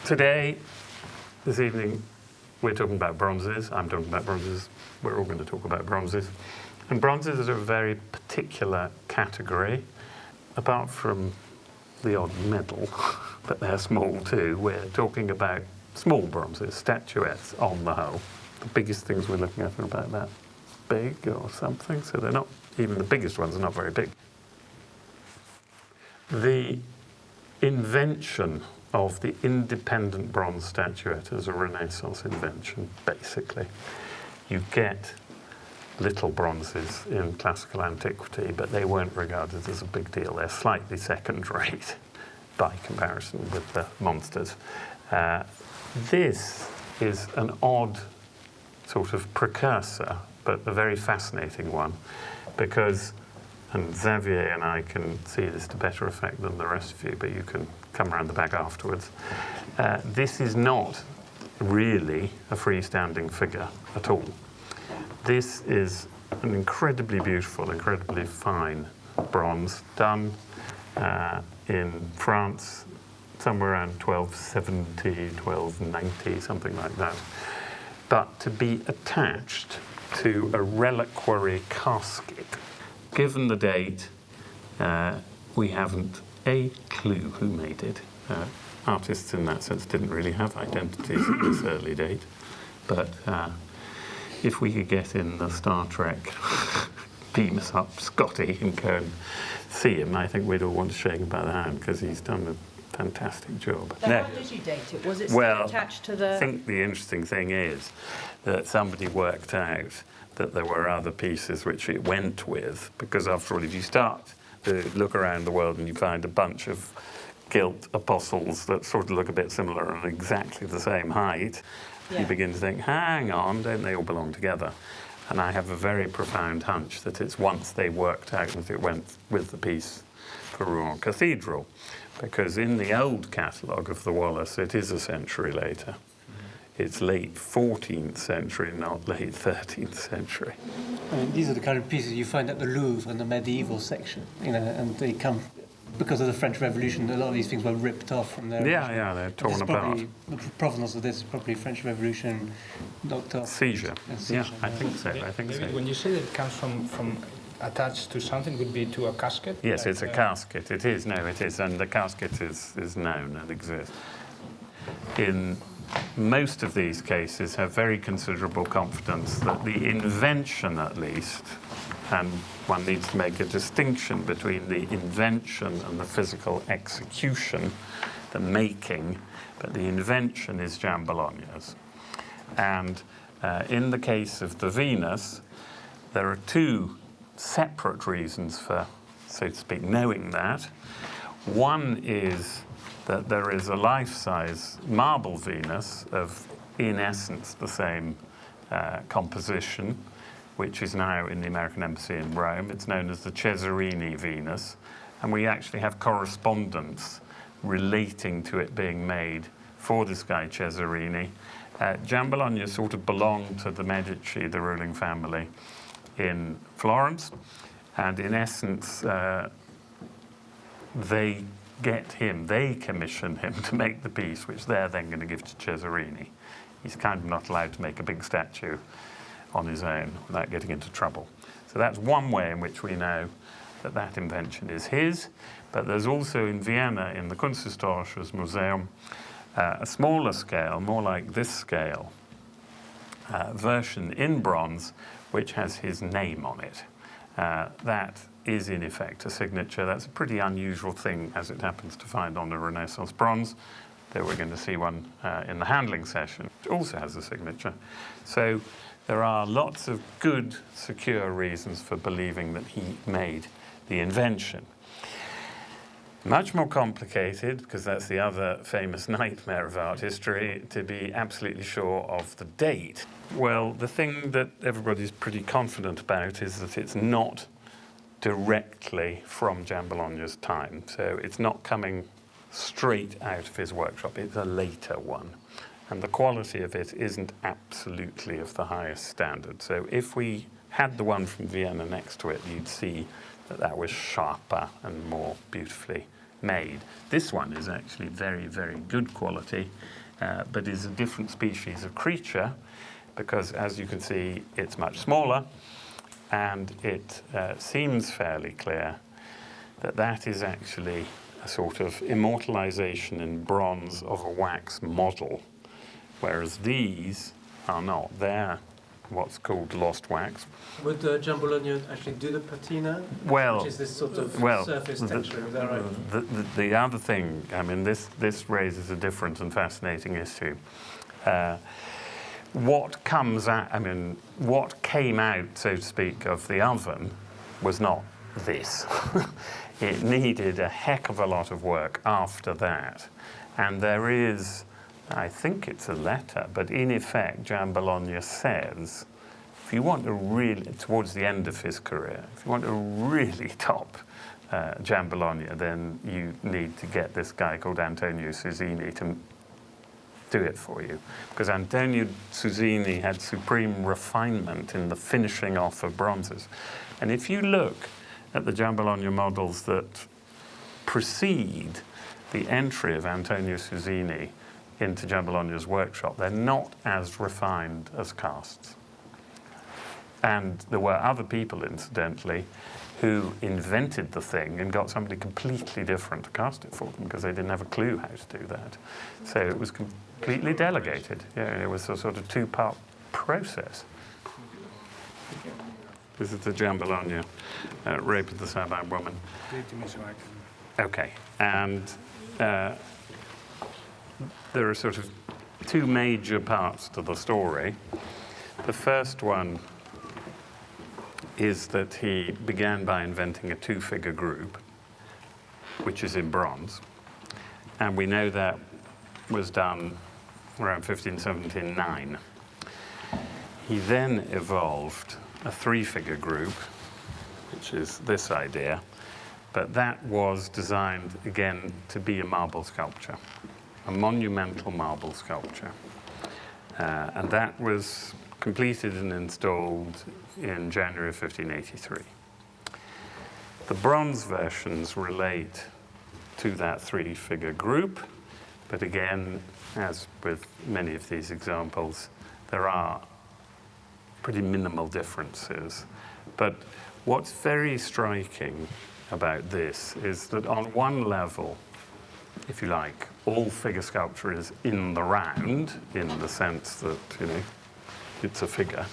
Today, this evening, we're talking about bronzes. I'm talking about bronzes. We're all going to talk about bronzes. And bronzes are a very particular category. Apart from the odd medal, but they're small too, we're talking about small bronzes, statuettes on the whole. The biggest things we're looking at are about that big or something, so they're not, even the biggest ones are not very big. The invention of the independent bronze statuette is a Renaissance invention, basically. You get little bronzes in classical antiquity, but they weren't regarded as a big deal. They're slightly second rate by comparison with the monsters. This is an odd sort of precursor, but a very fascinating one, because, and Xavier and I can see this to better effect than the rest of you, but you can come around the back afterwards. This is not really a freestanding figure at all. This is an incredibly beautiful, incredibly fine bronze done in France somewhere around 1270, 1290, something like that. But to be attached to a reliquary casket. Given the date, we haven't a clue who made it. Artists in that sense didn't really have identities at this early date, but if we could get in the Star Trek beam us up Scotty and go and see him, I think we'd all want to shake him by the hand because he's done a fantastic job. So how did you date it? Was it still attached to the... I think the interesting thing is that somebody worked out that there were other pieces which it went with, because after all, if you start to look around the world and you find a bunch of gilt apostles that sort of look a bit similar and exactly the same height, you begin to think, hang on, don't they all belong together? And I have a very profound hunch that it's once they worked out that it went with the piece for Rouen Cathedral, because in the old catalogue of the Wallace, it is a century later. It's late 14th century, not late 13th century. I mean, these are the kind of pieces you find at the Louvre in the medieval section, you know, and they come because of the French Revolution. A lot of these things were ripped off from their Yeah, they're torn apart. The provenance of this is probably French Revolution knocked off. Seizure. Yeah, I think so. When you say that it comes from attached to something, would be to a casket? Yes, like, it's a casket. It is. No, it is. And the casket is known and exists. In most of these cases have very considerable confidence that the invention, at least, and one needs to make a distinction between the invention and the physical execution, the making, but the invention is Giambologna's. And in the case of the Venus, there are two separate reasons for, so to speak, knowing that. One is that there is a life-size marble Venus of, in essence, the same composition, which is now in the American Embassy in Rome. It's known as the Cesarini Venus, and we actually have correspondence relating to it being made for this guy Cesarini. Giambologna sort of belonged to the Medici, the ruling family, in Florence, and in essence, they commission him to make the piece, which they're then going to give to Cesarini. He's kind of not allowed to make a big statue on his own without getting into trouble. So that's one way in which we know that that invention is his. But there's also in Vienna, in the Kunsthistorisches Museum, a smaller scale, more like this scale, version in bronze, which has his name on it. That is in effect a signature. That's a pretty unusual thing, as it happens, to find on a Renaissance bronze. There we're going to see one in the handling session, which also has a signature. So there are lots of good, secure reasons for believing that he made the invention. Much more complicated, because that's the other famous nightmare of art history, to be absolutely sure of the date. Well, the thing that everybody's pretty confident about is that it's not directly from Giambologna's time. So it's not coming straight out of his workshop. It's a later one. And the quality of it isn't absolutely of the highest standard. So if we had the one from Vienna next to it, you'd see that that was sharper and more beautifully made. This one is actually very, very good quality, but is a different species of creature because, as you can see, it's much smaller, and it seems fairly clear that that is actually a sort of immortalization in bronze of a wax model, whereas these are not. They're what's called lost wax. Would Giambologna actually do the patina? Well, which is this sort of surface texture, is that right? The other thing, I mean, this raises a different and fascinating issue. What comes out, I mean, what came out, so to speak, of the oven was not this. It needed a heck of a lot of work after that. And there is, I think it's a letter, but in effect, Giambologna says, if you want to really, towards the end of his career, if you want to really top Giambologna, then you need to get this guy called Antonio Susini to do it for you. Because Antonio Susini had supreme refinement in the finishing off of bronzes. And if you look at the Giambologna models that precede the entry of Antonio Susini into Giambologna's workshop, they're not as refined as casts. And there were other people, incidentally, who invented the thing and got somebody completely different to cast it for them because they didn't have a clue how to do that. So it was completely delegated. Yeah, it was a sort of two-part process. This is the Giambologna rape of the Sabine woman. Okay, and there are sort of two major parts to the story. The first one is that he began by inventing a two-figure group, which is in bronze. And we know that was done around 1579. He then evolved a three-figure group, which is this idea, but that was designed, again, to be a marble sculpture, a monumental marble sculpture. And that was completed and installed in January of 1583. The bronze versions relate to that three-figure group, but again, as with many of these examples, there are pretty minimal differences. But what's very striking about this is that on one level, if you like, all figure sculpture is in the round, in the sense that, you know, it's a figure.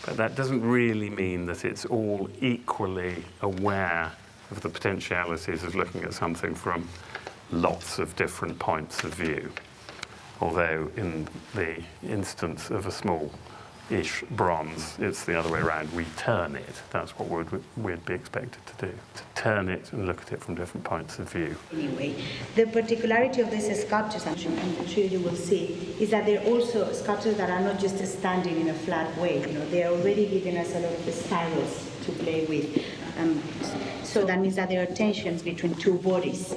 But that doesn't really mean that it's all equally aware of the potentialities of looking at something from lots of different points of view. Although in the instance of a small-ish bronze, it's the other way around. We turn it. That's what we'd be expected to do, to turn it and look at it from different points of view. Anyway, the particularity of these sculptures, I'm sure you will see, is that they're also sculptures that are not just standing in a flat way. You know, they're already giving us a lot of spirals to play with. So that means that there are tensions between two bodies,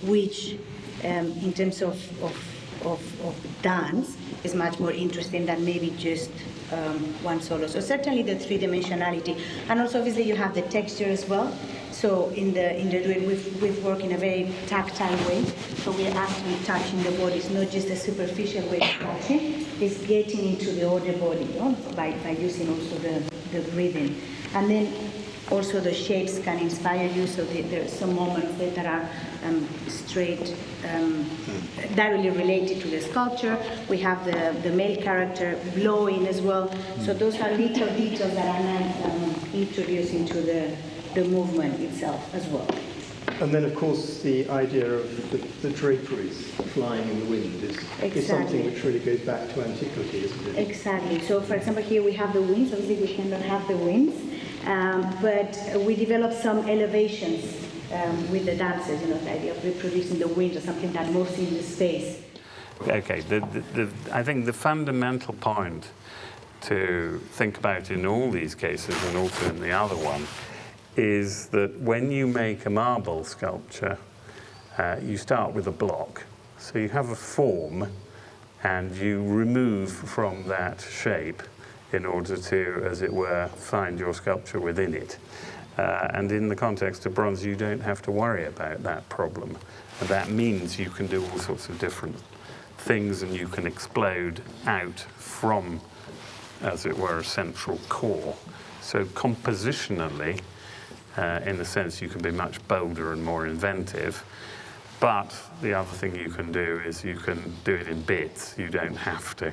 which, in terms of dance, is much more interesting than maybe just one solo. So certainly the three-dimensionality, and also obviously you have the texture as well. So in the duet, we work in a very tactile way. So we're actually touching the bodies, not just a superficial way of touching. It's getting into the other body, you know, by using also the breathing, and then also the shapes can inspire you. So there are some moments that are straight, directly related to the sculpture. We have the male character blowing as well. So those are little details that are now introduced into the movement itself as well. And then, of course, the idea of the draperies flying in the wind is something which really goes back to antiquity, isn't it? Exactly. So, for example, here we have the wings. Obviously, we cannot have the wings, but we developed some elevations with the dancers, you know, the idea of reproducing the wind or something that moves in the space. Okay, I think the fundamental point to think about in all these cases, and also in the other one, is that when you make a marble sculpture, you start with a block. So you have a form, and you remove from that shape in order to, as it were, find your sculpture within it. And in the context of bronze, you don't have to worry about that problem. And that means you can do all sorts of different things, and you can explode out from, as it were, a central core. So compositionally, in a sense, you can be much bolder and more inventive. But the other thing you can do is you can do it in bits. You don't have to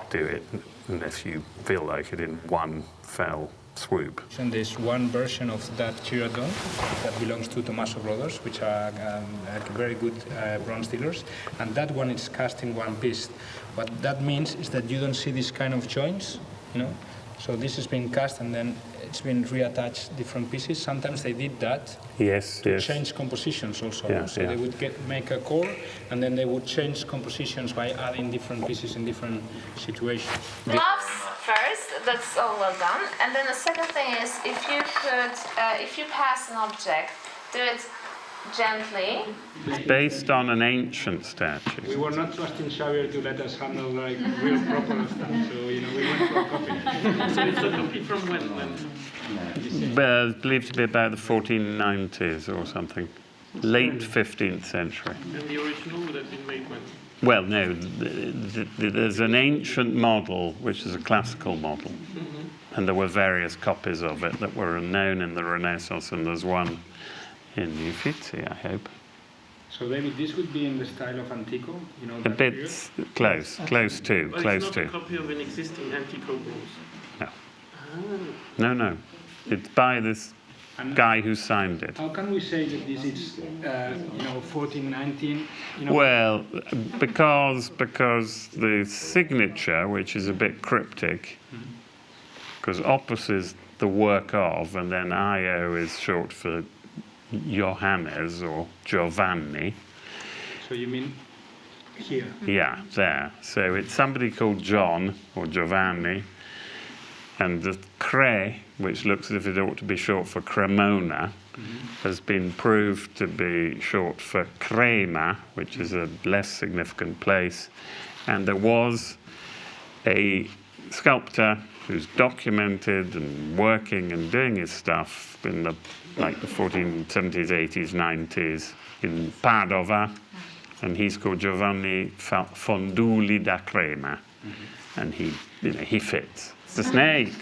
do it unless you feel like it in one fell swoop. And there's one version of that Ekserdjian that belongs to Tommaso Brothers, which are very good bronze dealers, and that one is cast in one piece. What that means is that you don't see this kind of joints, you know. So this has been cast and then it's been reattached different pieces. Sometimes they did that to change compositions also. They would make a core and then they would change compositions by adding different pieces in different situations. Gloves first, that's all well done. And then the second thing is if you pass an object, do it gently. Based on an ancient statue. We were not trusting Xavier to let us handle like real proper stuff, so we went for a copy. So it's a copy from when? Well, it's believed to be about the 1490s or something. Late 15th century. And the original would have been made when? Well, no, there's an ancient model, which is a classical model. And there were various copies of it that were known in the Renaissance, and there's one in Uffizi, I hope. So David, this would be in the style of Antico, you know? A bit close to. Well, it's not a copy of an existing Antico bronze. No. No. It's by this guy who signed it. How can we say that this is, 1419? You know? Well, because the signature, which is a bit cryptic, because opus is the work of, and then IO is short for Johannes or Giovanni. So you mean here? Yeah, there. So it's somebody called John or Giovanni, and the Cre, which looks as if it ought to be short for Cremona, has been proved to be short for Crema, which is a less significant place. And there was a sculptor who's documented and working and doing his stuff in the 1470s, 80s, 90s in Padova, and he's called Giovanni Fonduli da Crema, and he fits. It's a snake.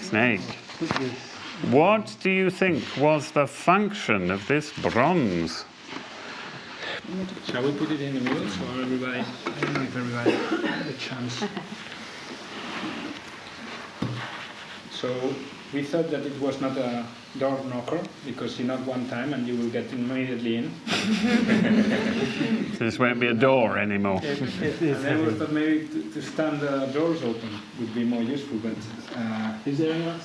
What do you think was the function of this bronze? Shall we put it in the middle so everybody? I don't know if everybody had a chance. So we thought that it was not a door knocker because you knock one time and you will get immediately in. This won't be a door anymore. And then we thought maybe to stand the doors open would be more useful, but is there anyone?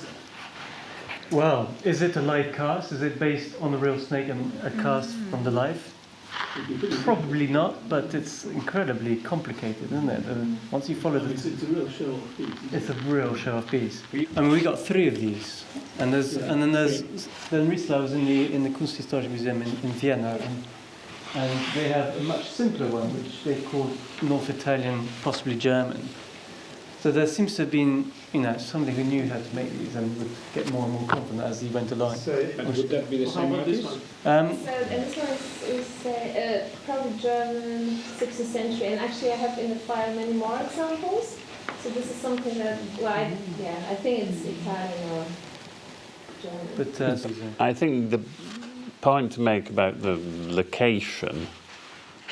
Well, is it a live cast? Is it based on a real snake and a cast from the life? Probably not, but it's incredibly complicated, isn't it? Once you follow the... It's a real show-off piece. It's a real show-off piece. I mean, we got 3 of these, then Riesler was in the Kunsthistorische Museum in Vienna, and they have a much simpler one, which they called North Italian, possibly German. So there seems to have been, somebody who knew how to make these and would get more and more confident as he went along. And would that be the same artist? So this one is probably German, 16th century, and actually I have in the file many more examples. So this is something that, I think it's Italian or German. But I think the point to make about the location,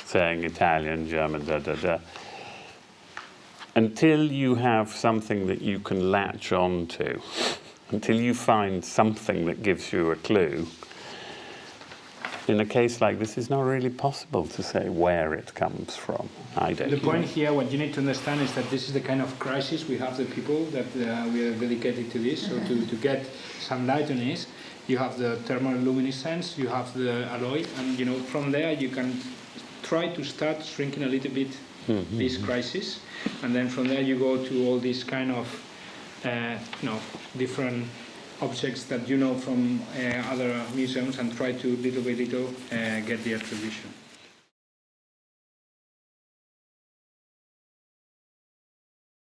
saying Italian, German, until you have something that you can latch onto, until you find something that gives you a clue, in a case like this, it's not really possible to say where it comes from. The point here, what you need to understand is that this is the kind of crisis we have the people that we are dedicated to this. So to get some light on this, you have the thermoluminescence, you have the alloy, and from there you can try to start shrinking a little bit this crisis, and then from there you go to all these kind of different objects that from other museums and try to little by little get the attribution.